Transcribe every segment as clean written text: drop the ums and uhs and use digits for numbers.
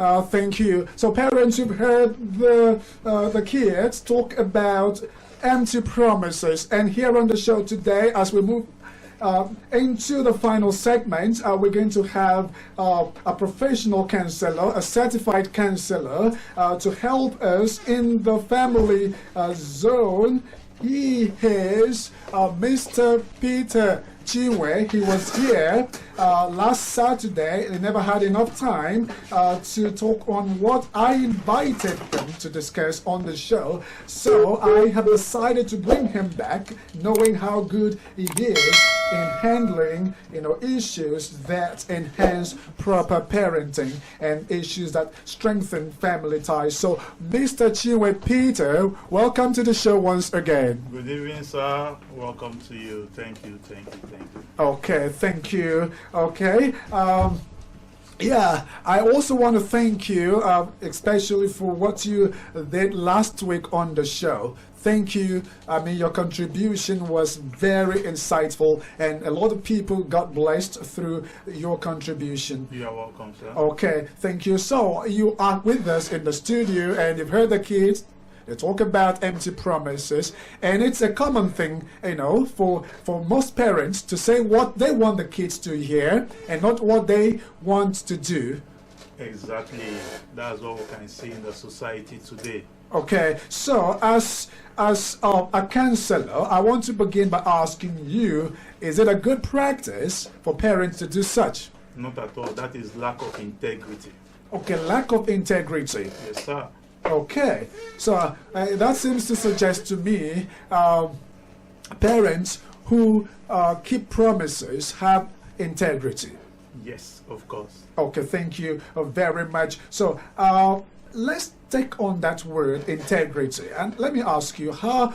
Thank you. So parents, you've heard the kids talk about empty promises, and here on the show today, as we move into the final segment, we're going to have a professional counselor, a certified counselor, to help us in the family zone. He is Mr. Peter Chiwe. He was here last Saturday. He never had enough time to talk on what I invited him to discuss on the show. So I have decided to bring him back, knowing how good he is in handling, issues that enhance proper parenting and issues that strengthen family ties. So, Mr. Chiwe Peter, welcome to the show once again. Good evening, sir. Welcome to you. Thank you. Okay, thank you. Okay. Yeah, I also want to thank you, especially for what you did last week on the show. Thank you. I mean, your contribution was very insightful, and a lot of people got blessed through your contribution. You are welcome, sir. Okay, thank you. So, you are with us in the studio, and you've heard the kids. They talk about empty promises, and it's a common thing, for most parents to say what they want the kids to hear and not what they want to do. Exactly. That's what we can see in the society today. Okay, so as a counselor, I want to begin by asking you, is it a good practice for parents to do such? Not at all. That is lack of integrity. Okay, lack of integrity. Yes, sir. Okay, so that seems to suggest to me parents who keep promises have integrity. Yes, of course. Okay, thank you very much. So let's take on that word integrity, and let me ask you, how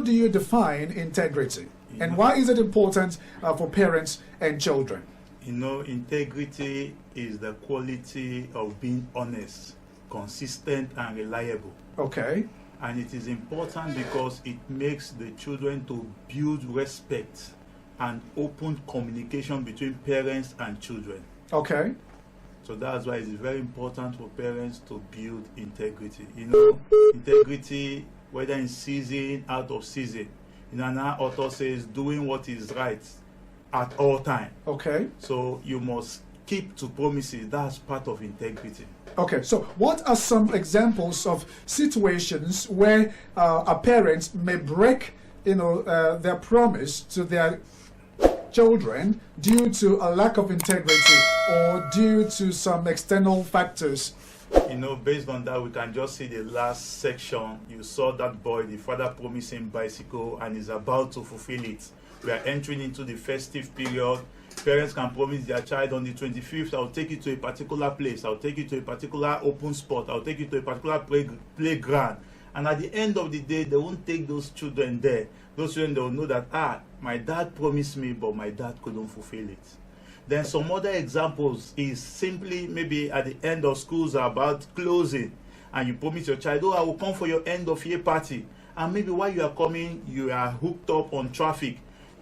do you define integrity, and why is it important for parents and children? Integrity is the quality of being honest, consistent and reliable. Okay. And it is important because it makes the children to build respect and open communication between parents and children. Okay. So that's why it's very important for parents to build integrity. Integrity, whether in season, out of season. Our author says doing what is right at all time. Okay. So you must keep to promises. That's part of integrity. Okay, so what are some examples of situations where a parent may break, their promise to their children due to a lack of integrity or due to some external factors? Based on that, we can just see the last section. You saw that boy, the father promising bicycle, and is about to fulfill it. We are entering into the festive period. Parents can promise their child on the 25th, I'll take you to a particular place, I'll take you to a particular open spot, I'll take you to a particular playground. And at the end of the day, they won't take those children there. Those children, they will know that, my dad promised me, but my dad couldn't fulfill it. Then some other examples is simply maybe at the end of schools are about closing, and you promise your child, I will come for your end of year party. And maybe while you are coming, you are hooked up on traffic.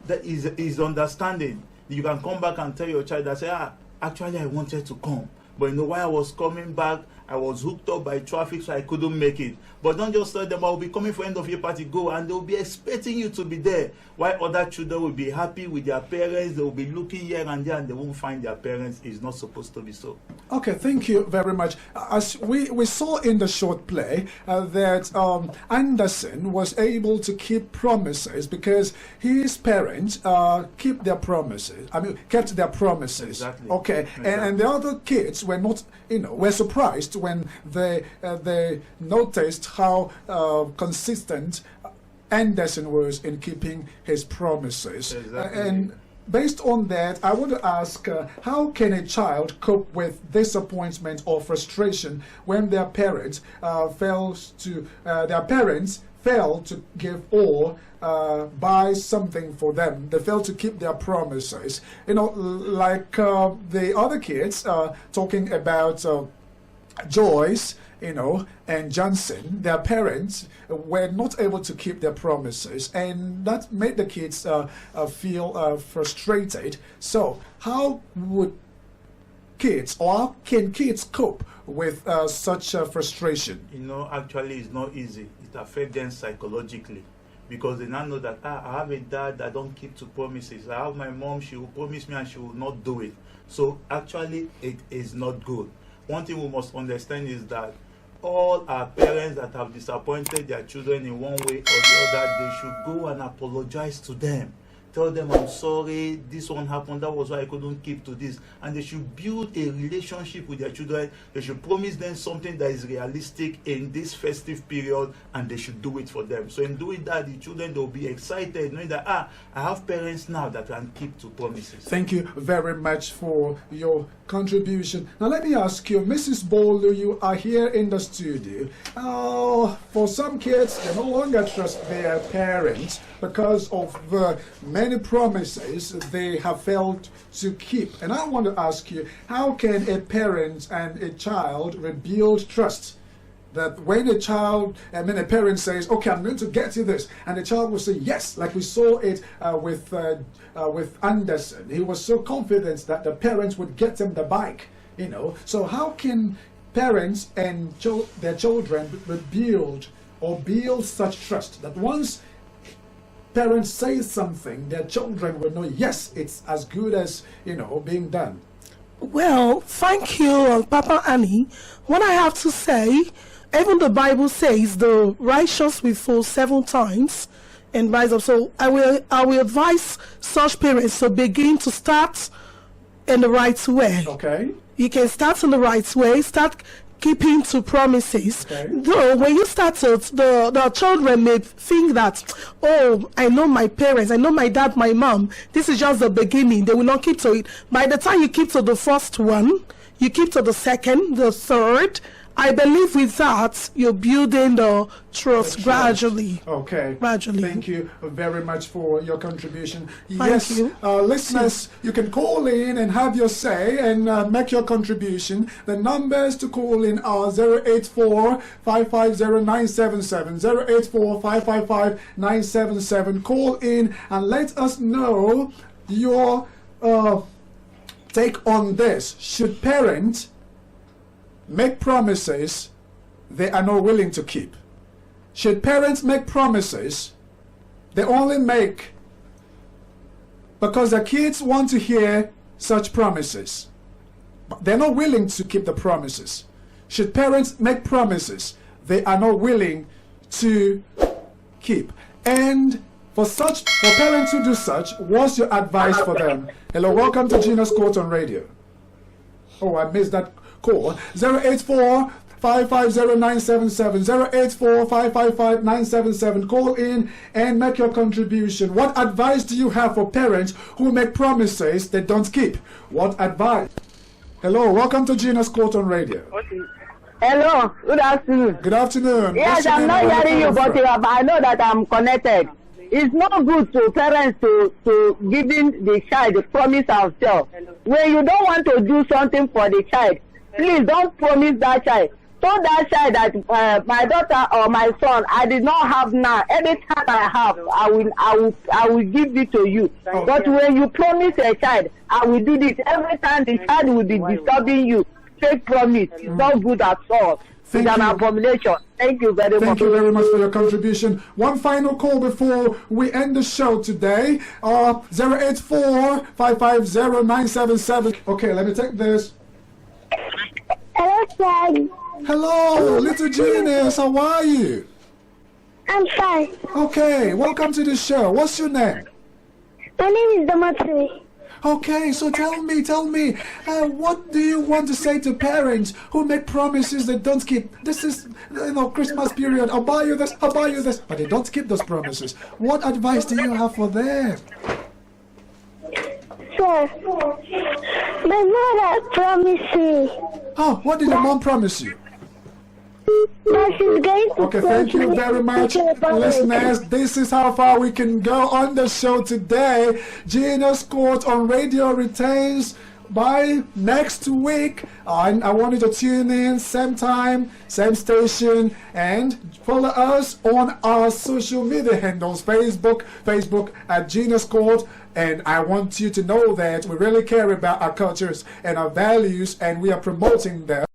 That is understanding. You can come back and tell your child that actually I wanted to come, but while I was coming back, I was hooked up by traffic, so I couldn't make it. But don't just tell them, I'll be coming for end of year party, go, and they'll be expecting you to be there. While other children will be happy with their parents, they will be looking here and there, and they won't find their parents. It's not supposed to be so. Okay, thank you very much. As we saw in the short play that Anderson was able to keep promises because his parents kept their promises. Exactly. Okay, Exactly. And the other kids were not, were surprised when they noticed how consistent Anderson was in keeping his promises. Exactly. And based on that, I want to ask, how can a child cope with disappointment or frustration when their parents fail to give or buy something for them? They fail to keep their promises. Like the other kids talking about Joyce, and Johnson, their parents were not able to keep their promises, and that made the kids feel frustrated. So how would kids, or how can kids cope with such frustration? You know, actually, it's not easy. It affects them psychologically because they now know that I have a dad that don't keep to promises. I have my mom; she will promise me and she will not do it. So actually, it is not good. One thing we must understand is that all our parents that have disappointed their children in one way or the other, they should go and apologize to them. Tell them, I'm sorry, this one happened, that was why I couldn't keep to this. And they should build a relationship with their children. They should promise them something that is realistic in this festive period, and they should do it for them. So in doing that, the children, they'll be excited, knowing that, I have parents now that can keep to promises. Thank you very much for your contribution. Now let me ask you, Mrs. Bolu, you are here in the studio. For some kids, they no longer trust their parents because of the many promises they have failed to keep. And I want to ask you, how can a parent and a child rebuild trust? That when a parent says, okay, I'm going to get you this, and the child will say yes, like we saw it with Anderson. He was so confident that the parents would get him the bike, you know. So how can parents and their children rebuild or build such trust that once parents say something, their children will know, yes, it's as good as, you know, being done? Well, thank you, Papa Annie. What I have to say, even the Bible says the righteous will fall 7 times and rise up. So I will advise such parents to begin to start in the right way. Okay. You can start in the right way, start keeping to promises. Okay. Though when you start it, the children may think that, oh, I know my parents, I know my dad, my mom, this is just the beginning. They will not keep to it. By the time you keep to the first one, you keep to the second, the third, I believe with that, you're building the trust gradually. Okay. Gradually. Thank you very much for your contribution. Thank you. Listeners, you can call in and have your say and make your contribution. The numbers to call in are 084-550-977, 084-555-977. Call in and let us know your take on this. Should parents make promises they are not willing to keep? Should parents make promises they only make because their kids want to hear such promises, but they're not willing to keep the promises? Should parents make promises they are not willing to keep? And for parents who do such, what's your advice for them? Hello, welcome to Genius Court on Radio. Oh, I missed that call. 084-550-977, 084-555-977. Call in and make your contribution. What advice do you have for parents who make promises they don't keep? What advice? Hello, welcome to Genius Court on Radio. Hello, good afternoon. Good afternoon. Yes, I'm not hearing you, but I know that I'm connected. It's not good to parents to giving the child the promise ourselves. When you don't want to do something for the child, please don't promise that child. Tell that child that my daughter or my son, I did not have now. Anytime I have, I will give it to you. Okay. But when you promise a child, I will do this. Every time the child will be disturbing you, fake promise. It's not good at all. It's an abomination. Thank you very much. Thank you very much for your contribution. One final call before we end the show today. 084-550-977. Okay, let me take this. Hello, Dad. Hello, little genius. How are you? I'm fine. Okay, welcome to the show. What's your name? My name is Damatri. Okay, so tell me, what do you want to say to parents who make promises they don't keep? This is, Christmas period. I'll buy you this, but they don't keep those promises. What advice do you have for them? Sir, my mother promised me Oh, what did your mom promise you? that she's going to Okay, thank you very much, listeners. This is how far we can go on the show today. Genius Court on Radio retains by next week, I want you to tune in, same time, same station, and follow us on our social media handles, Facebook at Genius Court. And I want you to know that we really care about our cultures and our values, and we are promoting them.